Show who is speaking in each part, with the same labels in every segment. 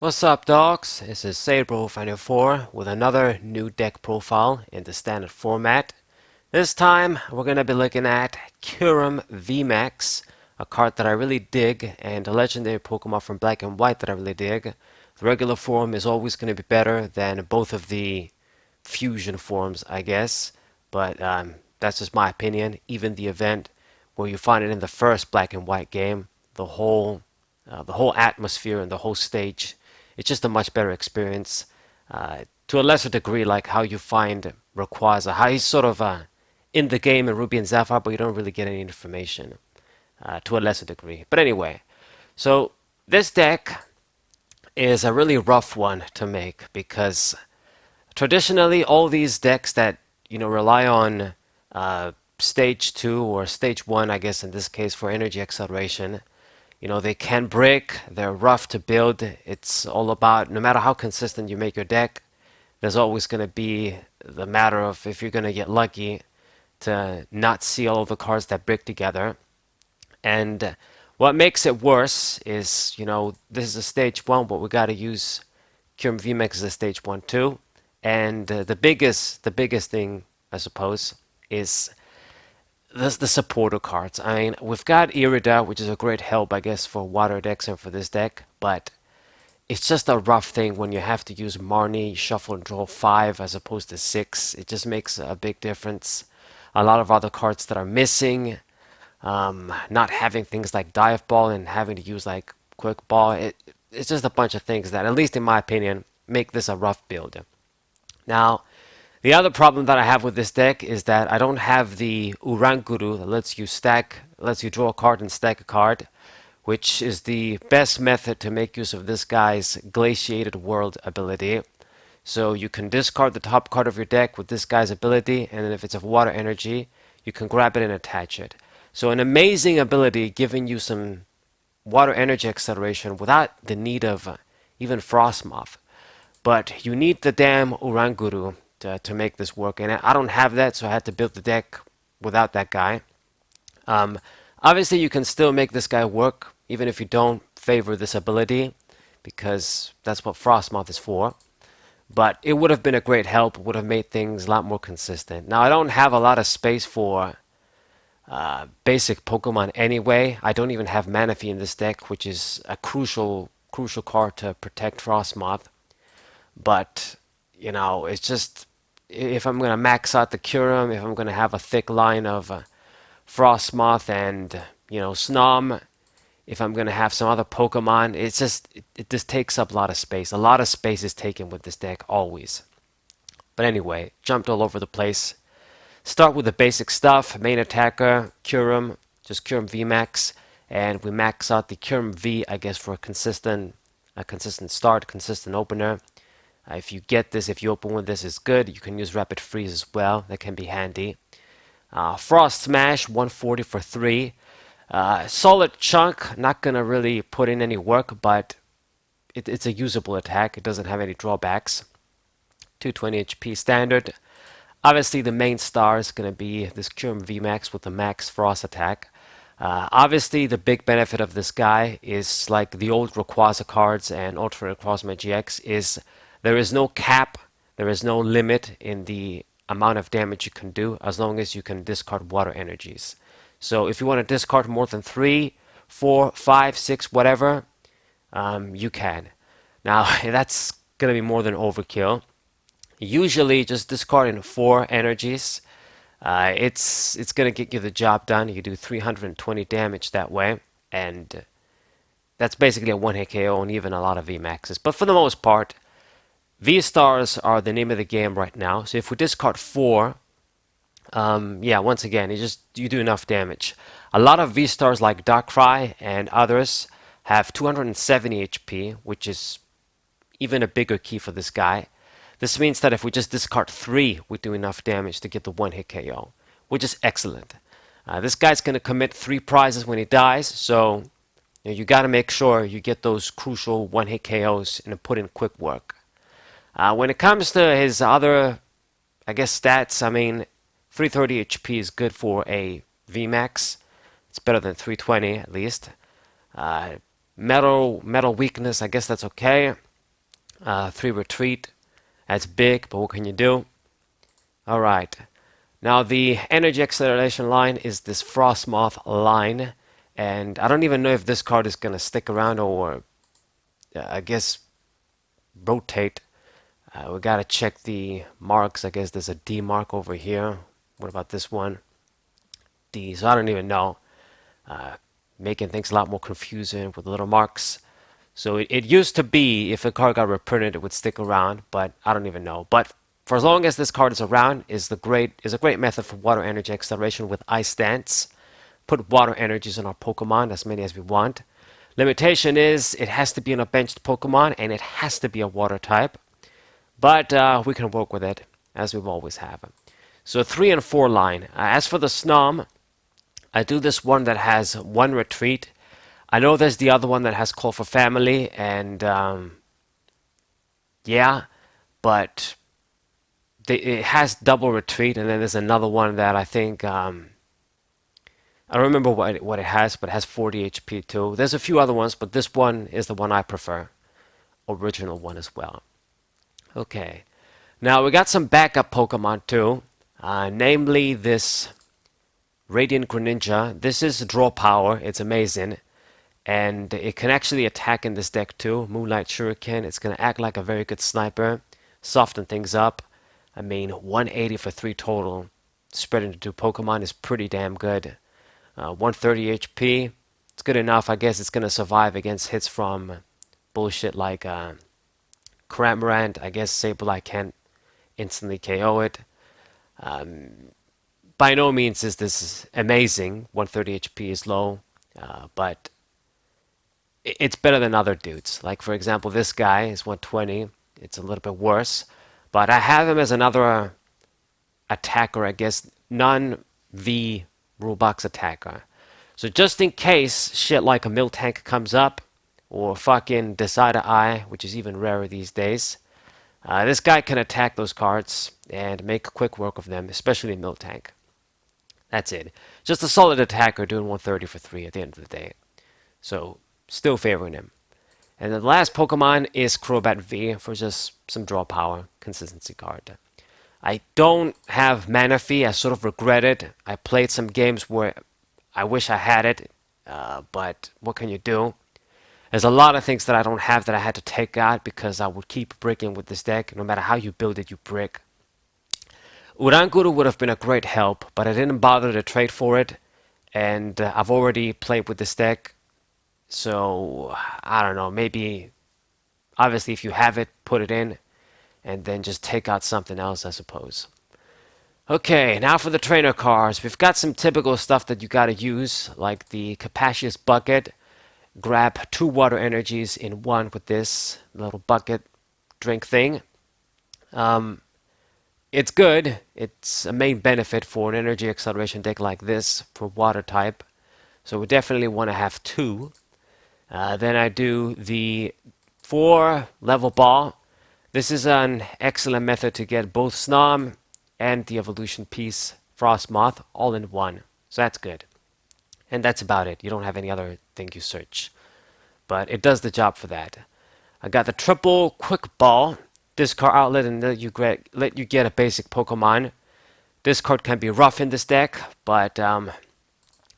Speaker 1: What's up, dogs? This is Sabro54 with another new deck profile in the standard format. This time, we're going to be looking at Kyurem VMAX, a card that I really dig, and a legendary Pokemon from Black and White that I really dig. The regular form is always going to be better than both of the fusion forms, I guess, but that's just my opinion. Even the event where you find it in the first Black and White game, the whole atmosphere and the whole stage, it's just a much better experience. To a lesser degree, like how you find Rayquaza, how he's sort of in the game in Ruby and Sapphire, but you don't really get any information to a lesser degree. But anyway, so this deck is a really rough one to make because traditionally all these decks that rely on stage 2 or stage 1, I guess in this case for energy acceleration, they can break, they're rough to build. It's all about, no matter how consistent you make your deck, there's always going to be the matter of if you're going to get lucky to not see all of the cards that break together. And what makes it worse is, this is a stage 1, but we got to use Kyurem VMAX as a stage 1 too. And the biggest thing, I suppose, is the supporter cards. I mean, we've got Irida, which is a great help, I guess, for water decks and for this deck, but it's just a rough thing when you have to use Marnie, shuffle and draw 5 as opposed to 6. It just makes a big difference. A lot of other cards that are missing, not having things like Dive Ball and having to use like Quick Ball, it's just a bunch of things that, at least in my opinion, make this a rough build. Now, the other problem that I have with this deck is that I don't have the Uranguru that lets you draw a card and stack a card, which is the best method to make use of this guy's Glaciated World ability. So you can discard the top card of your deck with this guy's ability, and then if it's of water energy, you can grab it and attach it. So an amazing ability giving you some water energy acceleration without the need of even Frosmoth. But you need the damn Uranguru to make this work, and I don't have that, so I had to build the deck without that guy. Obviously, you can still make this guy work, even if you don't favor this ability, because that's what Frosmoth is for. But it would have been a great help, would have made things a lot more consistent. Now, I don't have a lot of space for basic Pokemon anyway. I don't even have Manaphy in this deck, which is a crucial card to protect Frosmoth. But, it's just, if I'm going to max out the Kyurem, if I'm going to have a thick line of Frosmoth and, Snom, if I'm going to have some other Pokemon, it just takes up a lot of space. A lot of space is taken with this deck, always. But anyway, jumped all over the place. Start with the basic stuff. Main attacker, Kyurem, just Kyurem VMAX. And we max out the Kyurem V, I guess, for a consistent start, consistent opener. If you get this, if you open with this, is good. You can use Rapid Freeze as well. That can be handy. Frost Smash, 140 for 3. Solid chunk. Not going to really put in any work, but it's a usable attack. It doesn't have any drawbacks. 220 HP standard. Obviously, the main star is going to be this Kyurem VMAX with the max Frost attack. Obviously, the big benefit of this guy is like the old Rayquaza cards and Ultra Rayquaza GX is there is no cap, there is no limit in the amount of damage you can do as long as you can discard water energies. So if you want to discard more than 3, 4, 5, 6, whatever, you can. Now, that's going to be more than overkill. Usually, just discarding 4 energies, it's going to get you the job done. You do 320 damage that way, and that's basically a one-hit KO and even a lot of VMAXs. But for the most part, V-stars are the name of the game right now. So if we discard 4, once again, you do enough damage. A lot of V-stars like Darkrai and others have 270 HP, which is even a bigger key for this guy. This means that if we just discard 3, we do enough damage to get the one-hit KO, which is excellent. This guy's going to commit 3 prizes when he dies, so you got to make sure you get those crucial one-hit KOs and put in quick work. When it comes to his other, I guess, stats, I mean, 330 HP is good for a VMAX. It's better than 320 at least. Metal weakness, I guess that's okay. 3 retreat. That's big, but what can you do? Alright. Now the energy acceleration line is this Frosmoth line. And I don't even know if this card is going to stick around or, I guess, rotate. We got to check the marks. I guess there's a D mark over here. What about this one? D. So I don't even know. Making things a lot more confusing with little marks. So it used to be if a card got reprinted, it would stick around, but I don't even know. But for as long as this card is around, is a great method for water energy acceleration with Ice Dance. Put water energies on our Pokemon, as many as we want. Limitation is it has to be on a benched Pokemon, and it has to be a water type. But we can work with it, as we've always have. So 3 and 4 line. As for the Snom, I do this one that has 1 retreat. I know there's the other one that has Call for Family, and yeah, but it has double retreat, and then there's another one that I think I don't remember what it has, but it has 40 HP too. There's a few other ones, but this one is the one I prefer. Original one as well. Okay, now we got some backup Pokemon too, namely this Radiant Greninja. This is draw power. It's amazing. And it can actually attack in this deck too. Moonlight Shuriken. It's going to act like a very good sniper. Soften things up. I mean, 180 for 3 total. Spread into 2 Pokemon is pretty damn good. 130 HP. It's good enough. I guess it's going to survive against hits from bullshit like Cramorant. I guess Sableye can't instantly KO it. By no means is this amazing. 130 HP is low. But it's better than other dudes. Like, for example, this guy is 120. It's a little bit worse. But I have him as another attacker, I guess, non-V rule box attacker. So just in case shit like a Miltank comes up, or fucking Decider Eye, which is even rarer these days, this guy can attack those cards and make quick work of them, especially Miltank. That's it. Just a solid attacker doing 130 for 3 at the end of the day. So, still favoring him. And the last Pokemon is Crobat V for just some draw power, consistency card. I don't have Manaphy. I sort of regret it. I played some games where I wish I had it, but what can you do? There's a lot of things that I don't have that I had to take out because I would keep bricking with this deck. No matter how you build it, you brick. Uranguru would have been a great help, but I didn't bother to trade for it. And I've already played with this deck. So, I don't know, maybe, obviously if you have it, put it in, and then just take out something else, I suppose. Okay, now for the trainer cards. We've got some typical stuff that you gotta use, like the Capacious Bucket. Grab 2 water energies in 1 with this little bucket drink thing. It's good. It's a main benefit for an energy acceleration deck like this for water type. So we definitely want to have 2. Then I do the 4 level ball. This is an excellent method to get both Snom and the evolution piece Frosmoth all in 1. So that's good. And that's about it. You don't have any other thing you search. But it does the job for that. I got the triple quick ball. Discard outlet and let you get a basic Pokemon. This card can be rough in this deck, but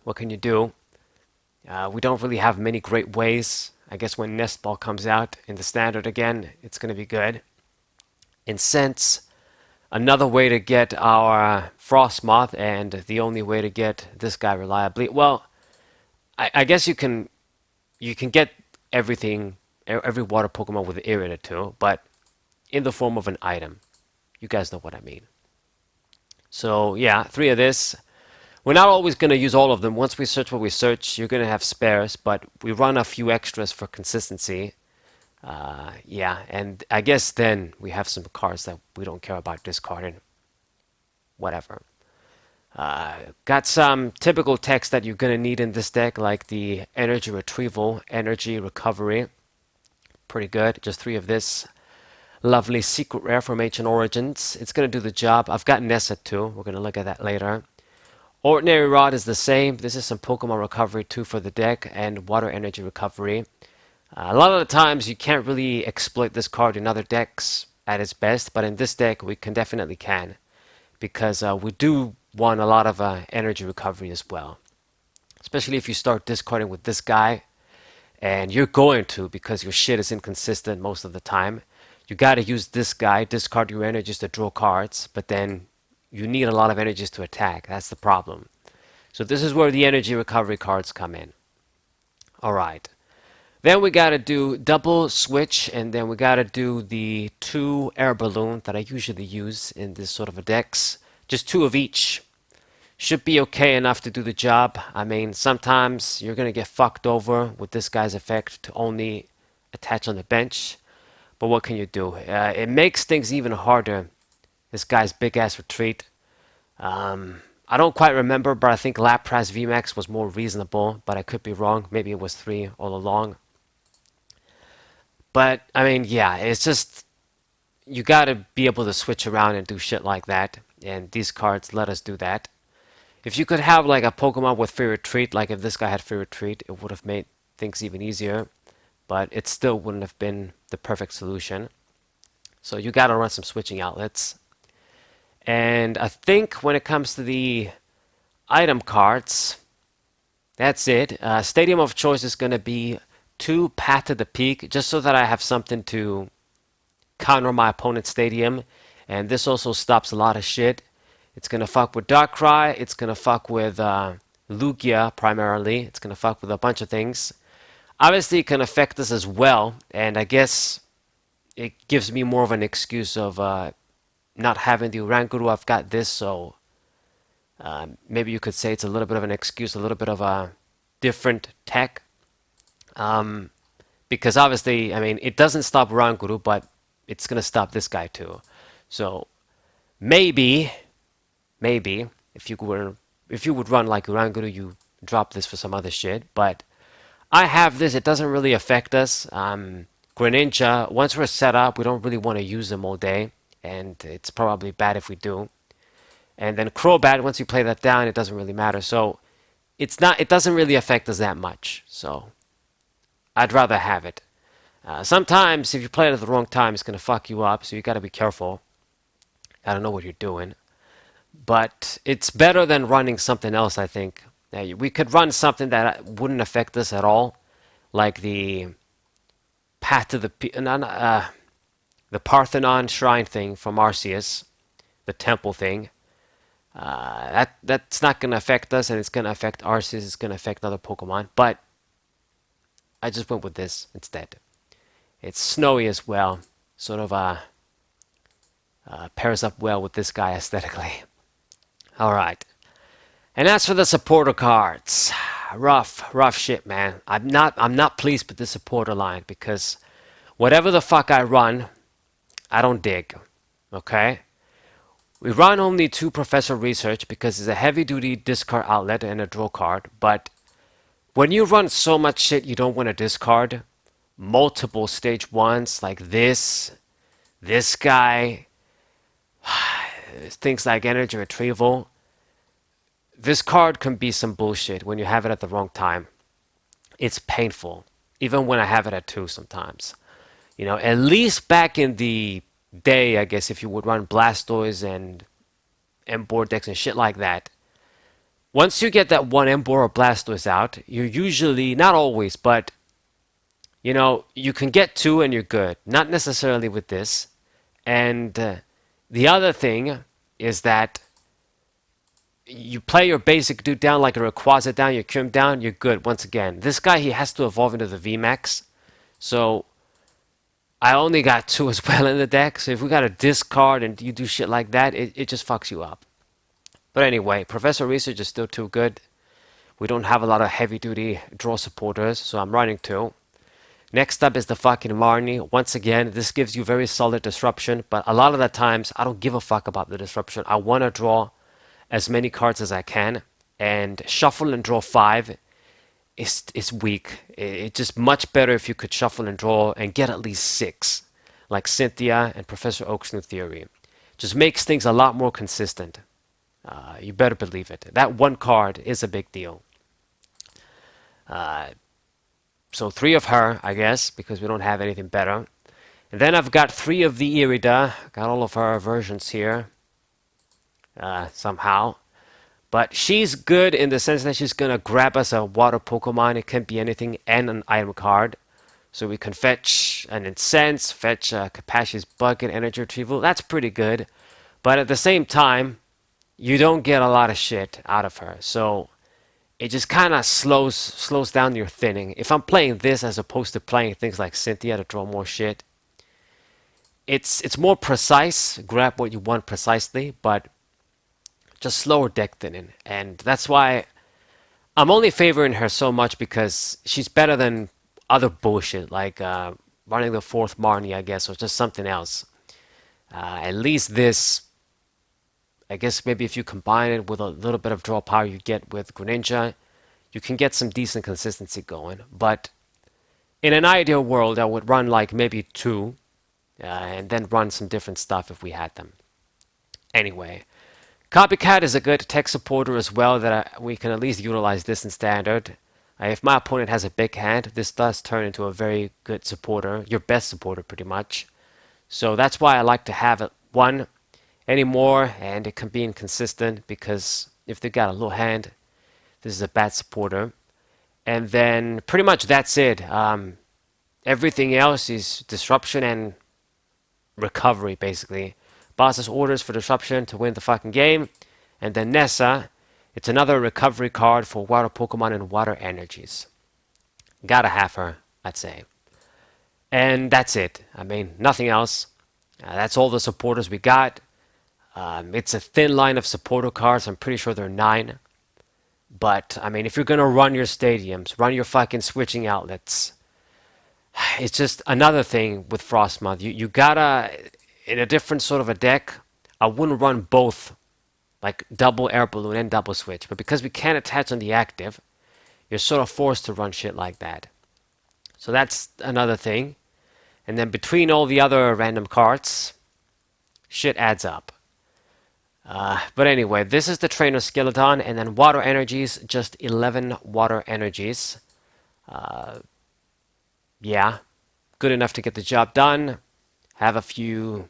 Speaker 1: what can you do? We don't really have many great ways. I guess when Nest Ball comes out in the standard again, it's going to be good. Incense, another way to get our Frosmoth, and the only way to get this guy reliably. Well, I guess you can get everything, every water Pokemon with the Irrita too, but in the form of an item. You guys know what I mean. So yeah, 3 of this. We're not always going to use all of them. Once we search what we search, you're going to have spares, but we run a few extras for consistency. Yeah, and I guess then we have some cards that we don't care about discarding. Whatever. Got some typical text that you're going to need in this deck, like the Energy Retrieval, Energy Recovery. Pretty good. Just 3 of this. Lovely Secret Rare from Ancient Origins. It's going to do the job. I've got Nessa too. We're going to look at that later. Ordinary Rod is the same. This is some Pokemon Recovery too for the deck and Water Energy Recovery. A lot of the times you can't really exploit this card in other decks at its best, but in this deck we can definitely can, because we do want a lot of energy recovery as well. Especially if you start discarding with this guy, and you're going to because your shit is inconsistent most of the time. You got to use this guy, discard your energies to draw cards, but then you need a lot of energies to attack. That's the problem. So this is where the energy recovery cards come in. All right. Then we got to do double switch, and then we got to do the 2 air balloon that I usually use in this sort of a decks. Just 2 of each. Should be okay enough to do the job. I mean, sometimes you're going to get fucked over with this guy's effect to only attach on the bench. But what can you do? It makes things even harder. This guy's big ass retreat. I don't quite remember, but I think Lapras VMAX was more reasonable. But I could be wrong. Maybe it was 3 all along. But, I mean, yeah, it's just... You gotta be able to switch around and do shit like that. And these cards let us do that. If you could have like a Pokemon with Free Retreat, like if this guy had Free Retreat, it would have made things even easier. But it still wouldn't have been the perfect solution. So you gotta run some switching outlets. And I think when it comes to the item cards, that's it. Stadium of choice is gonna be 2 Path to the Peak, just so that I have something to counter my opponent's stadium. And this also stops a lot of shit. It's going to fuck with Darkrai, it's going to fuck with Lugia primarily, it's going to fuck with a bunch of things. Obviously it can affect us as well, and I guess it gives me more of an excuse of not having the Oranguru. I've got this, so maybe you could say it's a little bit of an excuse, a little bit of a different tech. Because obviously, I mean, it doesn't stop Oranguru, but it's going to stop this guy too. So maybe if you would run like Oranguru, you drop this for some other shit. But I have this. It doesn't really affect us. Greninja, once we're set up, we don't really want to use them all day, and it's probably bad if we do. And then Crobat, once you play that down, it doesn't really matter. So it doesn't really affect us that much. So I'd rather have it. Sometimes if you play it at the wrong time, it's gonna fuck you up. So you gotta be careful. I don't know what you're doing. But it's better than running something else, I think. We could run something that wouldn't affect us at all, like the Path to the the Parthenon Shrine thing from Arceus, the temple thing. That's not gonna affect us, and it's gonna affect Arceus. It's gonna affect other Pokemon. But I just went with this instead. It's snowy as well, sort of pairs up well with this guy aesthetically. Alright. And as for the supporter cards, rough shit, man. I'm not pleased with the supporter line because whatever the fuck I run, I don't dig. Okay? We run only 2 Professor Research because it's a heavy duty discard outlet and a draw card, but when you run so much shit you don't want to discard, multiple stage 1s like this guy, things like energy retrieval. This card can be some bullshit when you have it at the wrong time. It's painful, even when I have it at 2 sometimes. You know, at least back in the day, I guess, if you would run Blastoise and Emboar decks and shit like that, once you get that one Emboar or Blastoise out, you're usually, not always, but, you know, you can get 2 and you're good. Not necessarily with this. And the other thing is that you play your basic dude down like a Rayquaza down, your Kyurem down, you're good once again. This guy, he has to evolve into the VMAX. So I only got 2 as well in the deck. So if we got a discard and you do shit like that, it just fucks you up. But anyway, Professor Research is still too good. We don't have a lot of heavy duty draw supporters, so I'm running 2. Next up is the fucking Marnie. Once again, this gives you very solid disruption, but a lot of the times I don't give a fuck about the disruption. I want to draw as many cards as I can, and shuffle and draw 5 is weak. It's just much better if you could shuffle and draw and get at least 6, like Cynthia and Professor Oak's new theory. Just makes things a lot more consistent. You better believe it. That one card is a big deal. So 3 of her, I guess, because we don't have anything better. And then I've got 3 of the Irida. Got all of her versions here. Somehow. But she's good in the sense that she's going to grab us a water Pokemon. It can be anything and an item card. So we can fetch an Incense, fetch a Capashi's Bucket, Energy Retrieval. That's pretty good. But at the same time, you don't get a lot of shit out of her. So it just kind of slows down your thinning. If I'm playing this as opposed to playing things like Cynthia to draw more shit, it's more precise. Grab what you want precisely, but just slower deck thinning. And that's why I'm only favoring her so much, because she's better than other bullshit like running the 4th Marnie, I guess, or just something else. At least this, I guess maybe if you combine it with a little bit of draw power you get with Greninja, you can get some decent consistency going. But in an ideal world, I would run like maybe 2, and then run some different stuff if we had them. Anyway, Copycat is a good tech supporter as well, that we can at least utilize this in Standard. If my opponent has a big hand, this does turn into a very good supporter, your best supporter pretty much. So that's why I like to have it 1 anymore, and it can be inconsistent, because if they got a low hand, this is a bad supporter. And then pretty much that's it. Everything else is disruption and recovery, basically. Boss's orders for disruption to win the fucking game. And then Nessa, it's another recovery card for water Pokemon and water energies. Gotta have her, I'd say. And that's it. I mean, nothing else. That's all the supporters we got. It's a thin line of supporter cards. I'm pretty sure there are 9. But, I mean, if you're going to run your stadiums, run your fucking switching outlets, it's just another thing with Frosmoth. You gotta, in a different sort of a deck, I wouldn't run both, like double air balloon and double switch. But because we can't attach on the active, you're sort of forced to run shit like that. So that's another thing. And then between all the other random cards, shit adds up. But anyway, this is the Trainer Skeleton, and then Water Energies, just 11 Water Energies. Yeah, good enough to get the job done. Have a few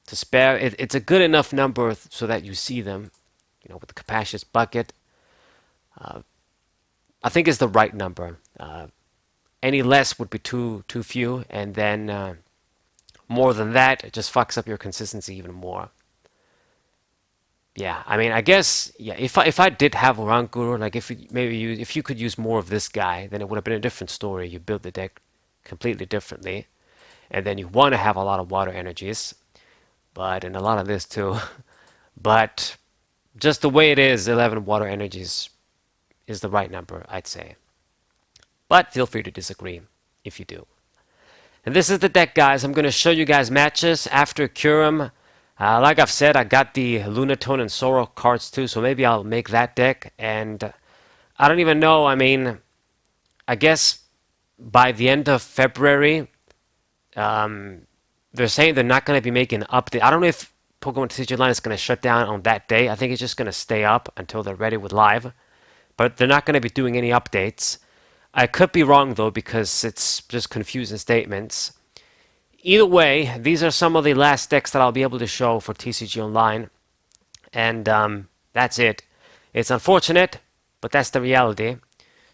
Speaker 1: to spare. It's a good enough number so that you see them, with the Capashi's Bucket. I think it's the right number. Any less would be too few, and then more than that, it just fucks up your consistency even more. Yeah, I mean, I guess, yeah, if I did have Oranguru, like if you could use more of this guy, then it would have been a different story. You build the deck completely differently, and then you want to have a lot of water energies, and a lot of this too. But just the way it is, 11 water energies is the right number, I'd say. But feel free to disagree if you do. And this is the deck, guys. I'm going to show you guys matches after Kyurem. Like I've said, I got the Lunatone and Sorrow cards too, so maybe I'll make that deck. And I don't even know, I mean, I guess by the end of February, they're saying they're not going to be making an update. I don't know if Pokemon TCG Online is going to shut down on that day. I think it's just going to stay up until they're ready with live. But they're not going to be doing any updates. I could be wrong, though, because it's just confusing statements. Either way, these are some of the last decks that I'll be able to show for TCG Online. And that's it. It's unfortunate, but that's the reality.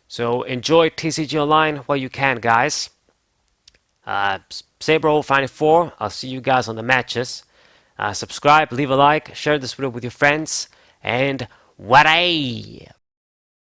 Speaker 1: So enjoy TCG Online while you can, guys. Sabro54, I'll see you guys on the matches. Subscribe, leave a like, share this video with your friends, and what